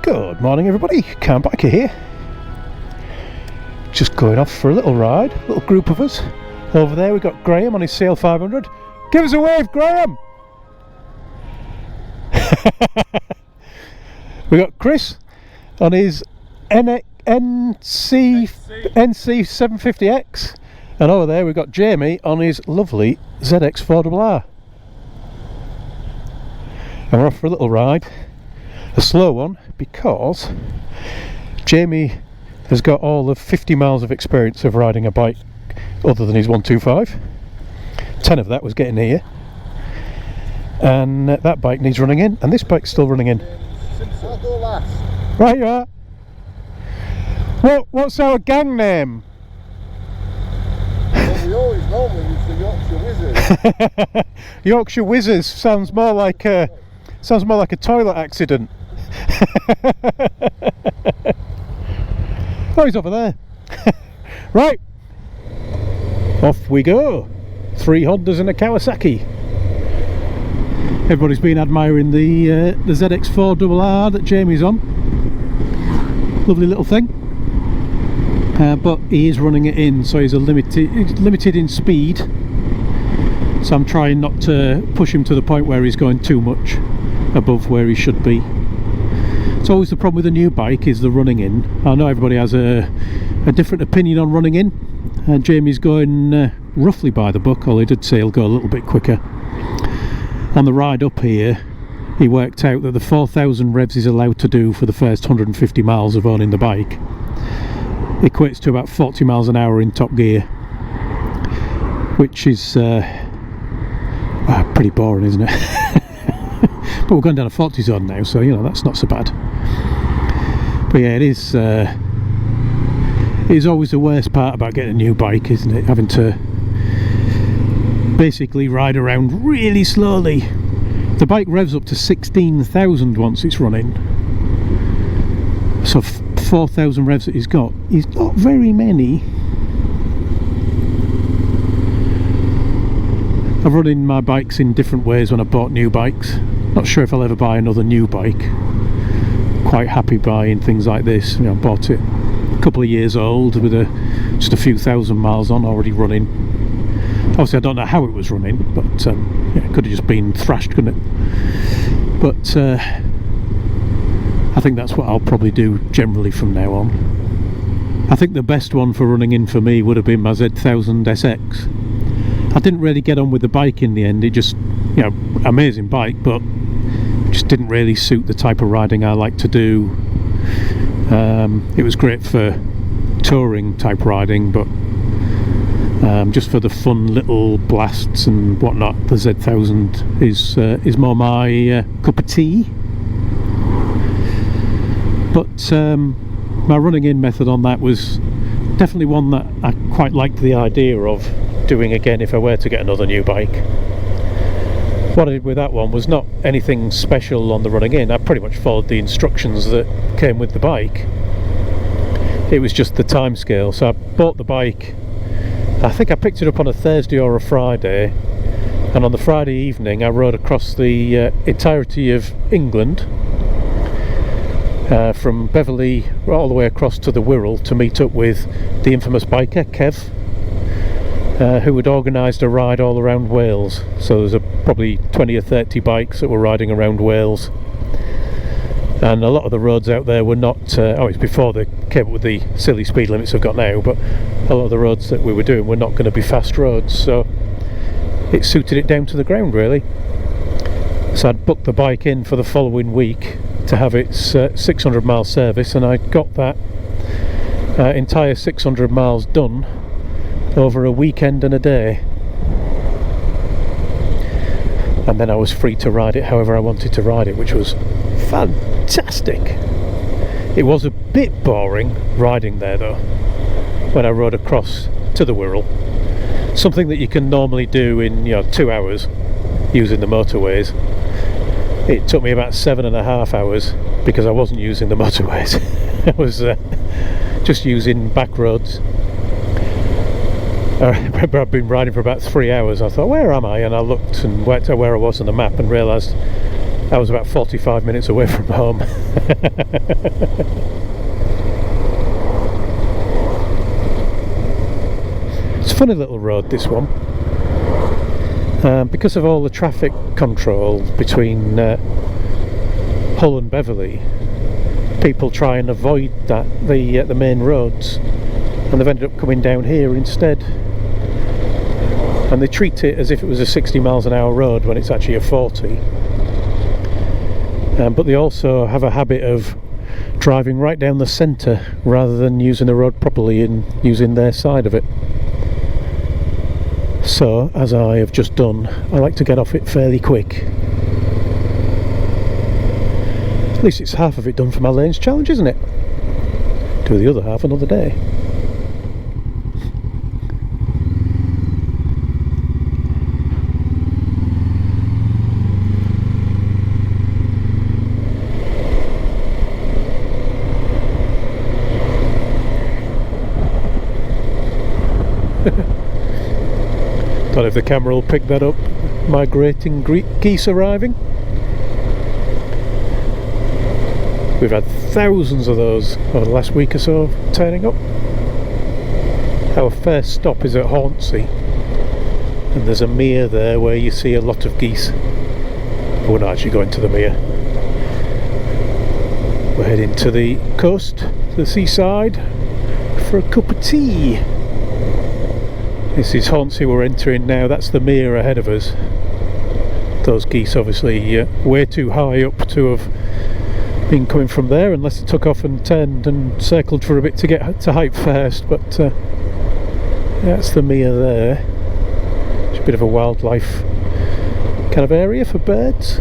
Good morning everybody, Cam Biker here. Just going off for a little ride, a little group of us. Over there we've got Graham on his CB500. Give us a wave, Graham! We got Chris on his NC750X. And over there we've got Jamie on his lovely ZX4RR. And we're off for a little ride. A slow one, because Jamie has got all of 50 miles of experience of riding a bike other than his 125. 10 of that was getting here, and that bike needs running in, and this bike's still running in. I'll go last. Right you are. What's our gang name? Well, we always normally use the Yorkshire Whizzers. Yorkshire Whizzers sounds more like a toilet accident. Oh, he's over there. Right, off we go. 3 Hondas and a Kawasaki. Everybody's been admiring the ZX4RR that Jamie's on. Lovely little thing, but he is running it in, so he's limited in speed. So I'm trying not to push him to the point where he's going too much above where he should be. It's always the problem with a new bike, is the running in. I know everybody has a different opinion on running in. Jamie's going roughly by the book, although he did say he'll go a little bit quicker. On the ride up here, he worked out that the 4,000 revs he's allowed to do for the first 150 miles of owning the bike equates to about 40 miles an hour in top gear, which is pretty boring, isn't it? But we're going down a 40 zone now, so you know that's not so bad. But yeah, it is always the worst part about getting a new bike, isn't it? Having to basically ride around really slowly. The bike revs up to 16,000 once it's running, so 4,000 revs that he's got is not very many. I've run in my bikes in different ways when I bought new bikes. Not sure if I'll ever buy another new bike. Quite happy buying things like this. You know, bought it a couple of years old with just a few thousand miles on, already running. Obviously I don't know how it was running, but yeah, it could have just been thrashed, couldn't it? But I think that's what I'll probably do generally from now on. I think the best one for running in for me would have been my Z1000SX. I didn't really get on with the bike in the end. It just, you know, amazing bike, but just didn't really suit the type of riding I like to do. It was great for touring type riding, but just for the fun little blasts and whatnot, the Z1000 is more my cup of tea. But my running in method on that was definitely one that I quite liked the idea of doing again if I were to get another new bike. What I did with that one was not anything special on the running in. I pretty much followed the instructions that came with the bike. It was just the time scale. So I bought the bike, I think I picked it up on a Thursday or a Friday, and on the Friday evening I rode across the entirety of England, from Beverley all the way across to the Wirral, to meet up with the infamous biker Kev, who had organised a ride all around Wales. So there's probably 20 or 30 bikes that were riding around Wales, and a lot of the roads out there were not it's before they came up with the silly speed limits I've got now, but a lot of the roads that we were doing were not going to be fast roads, so it suited it down to the ground really. So I'd booked the bike in for the following week to have its 600 mile service, and I got that entire 600 miles done over a weekend and a day, and then I was free to ride it however I wanted to ride it, which was fantastic. It was a bit boring riding there though when I rode across to the Wirral, something that you can normally do in 2 hours using the motorways. It took me about 7.5 hours because I wasn't using the motorways. I was just using back roads. I remember I'd been riding for about 3 hours. I thought, where am I? And I looked and worked out where I was on the map and realised I was about 45 minutes away from home. It's a funny little road, this one. Because of all the traffic control between Hull and Beverley, people try and avoid the main roads, and they've ended up coming down here instead. And they treat it as if it was a 60 miles an hour road when it's actually a 40. But they also have a habit of driving right down the centre rather than using the road properly and using their side of it. So, as I have just done, I like to get off it fairly quick. At least it's half of it done for my lanes challenge, isn't it? Do the other half another day. Don't know if the camera will pick that up. Migrating geese arriving. We've had thousands of those over the last week or so turning up. Our first stop is at Hornsea, and there's a mere there where you see a lot of geese. But we're not actually going to the mere. We're heading to the coast, to the seaside, for a cup of tea. This is Hornsea we're entering now. That's the mere ahead of us. Those geese obviously way too high up to have been coming from there, unless it took off and turned and circled for a bit to get to height first. But that's the mere there. It's a bit of a wildlife kind of area for birds.